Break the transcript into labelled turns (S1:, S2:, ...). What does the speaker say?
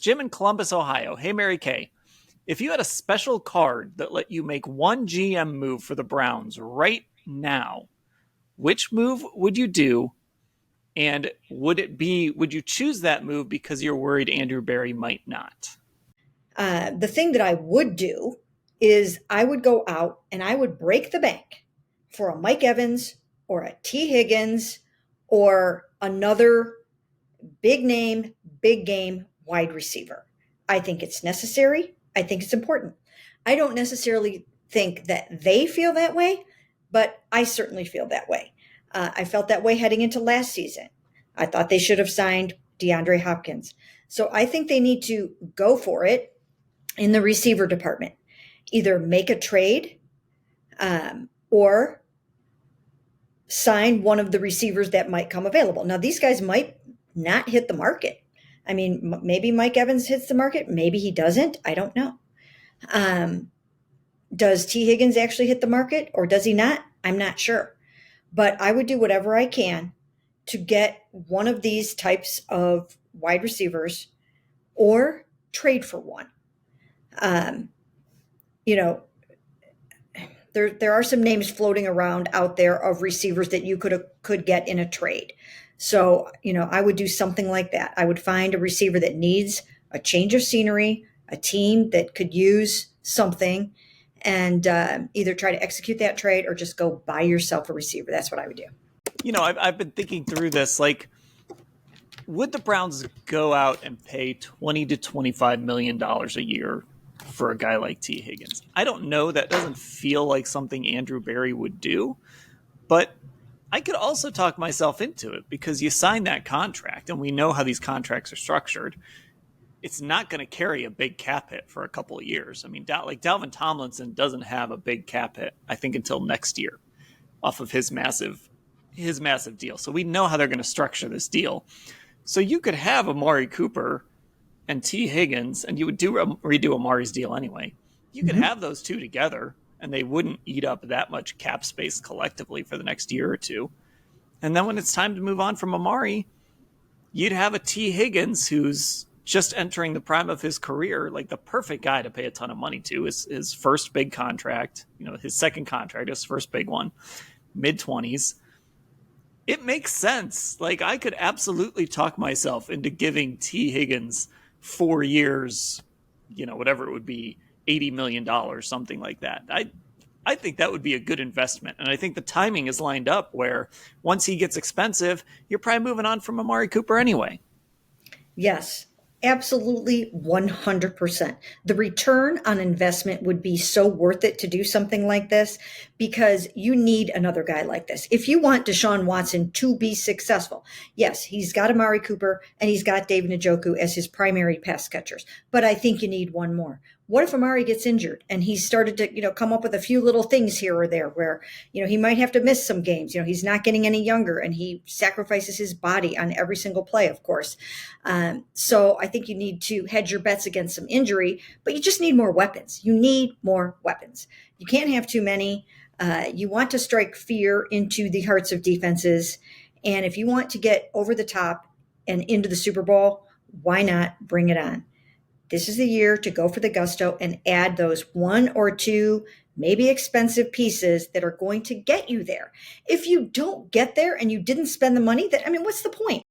S1: Jim in Columbus, Ohio. Hey, Mary Kay. If you had a special card that let you make one GM move for the Browns right now, which move would you do? And would you choose that move because you're worried Andrew Berry might not?
S2: The thing that I would do is I would go out and I would break the bank for a Mike Evans or a T. Higgins or another big name, big game wide receiver. I think it's necessary. I think it's important. I don't necessarily think that they feel that way, but I certainly feel that way. I felt that way heading into last season. I thought they should have signed DeAndre Hopkins. So I think they need to go for it in the receiver department. Either make a trade or sign one of the receivers that might come available. Now, these guys might not hit the market. I mean, maybe Mike Evans hits the market. Maybe he doesn't. I don't know. Does T. Higgins actually hit the market or does he not? I'm not sure. But I would do whatever I can to get one of these types of wide receivers or trade for one. You know, there are some names floating around out there of receivers that you could get in a trade. So, I would do something like that. I would find a receiver that needs a change of scenery, a team that could use something, and either try to execute that trade or just go buy yourself a receiver. That's what I would do.
S1: I've been thinking through this. Like, would the Browns go out and pay $20 to $25 million a year for a guy like T. Higgins? I don't know. That doesn't feel like something Andrew Berry would do, but I could also talk myself into it because you sign that contract and we know how these contracts are structured. It's not going to carry a big cap hit for a couple of years. I mean, like Dalvin Tomlinson doesn't have a big cap hit, I think, until next year off of his massive deal. So we know how they're going to structure this deal. So you could have Amari Cooper and T. Higgins, and you would redo Amari's deal anyway. You could have those two together, and they wouldn't eat up that much cap space collectively for the next year or two. And then when it's time to move on from Amari, you'd have a T. Higgins who's just entering the prime of his career, like the perfect guy to pay a ton of money to. His first big contract, his second contract, his first big one, mid-20s. It makes sense. Like, I could absolutely talk myself into giving T. Higgins 4 years, whatever it would be, $80 million, something like that. I think that would be a good investment. And I think the timing is lined up where once he gets expensive, you're probably moving on from Amari Cooper anyway.
S2: Yes, absolutely 100%. The return on investment would be so worth it to do something like this because you need another guy like this. If you want Deshaun Watson to be successful, yes, he's got Amari Cooper and he's got David Njoku as his primary pass catchers, but I think you need one more. What if Amari gets injured and he's started to, come up with a few little things here or there where, he might have to miss some games. He's not getting any younger and he sacrifices his body on every single play, of course. So I think you need to hedge your bets against some injury, but you just need more weapons. You need more weapons. You can't have too many. You want to strike fear into the hearts of defenses. And if you want to get over the top and into the Super Bowl, why not bring it on? This is the year to go for the gusto and add those one or two, maybe expensive pieces that are going to get you there. If you don't get there and you didn't spend the money, what's the point?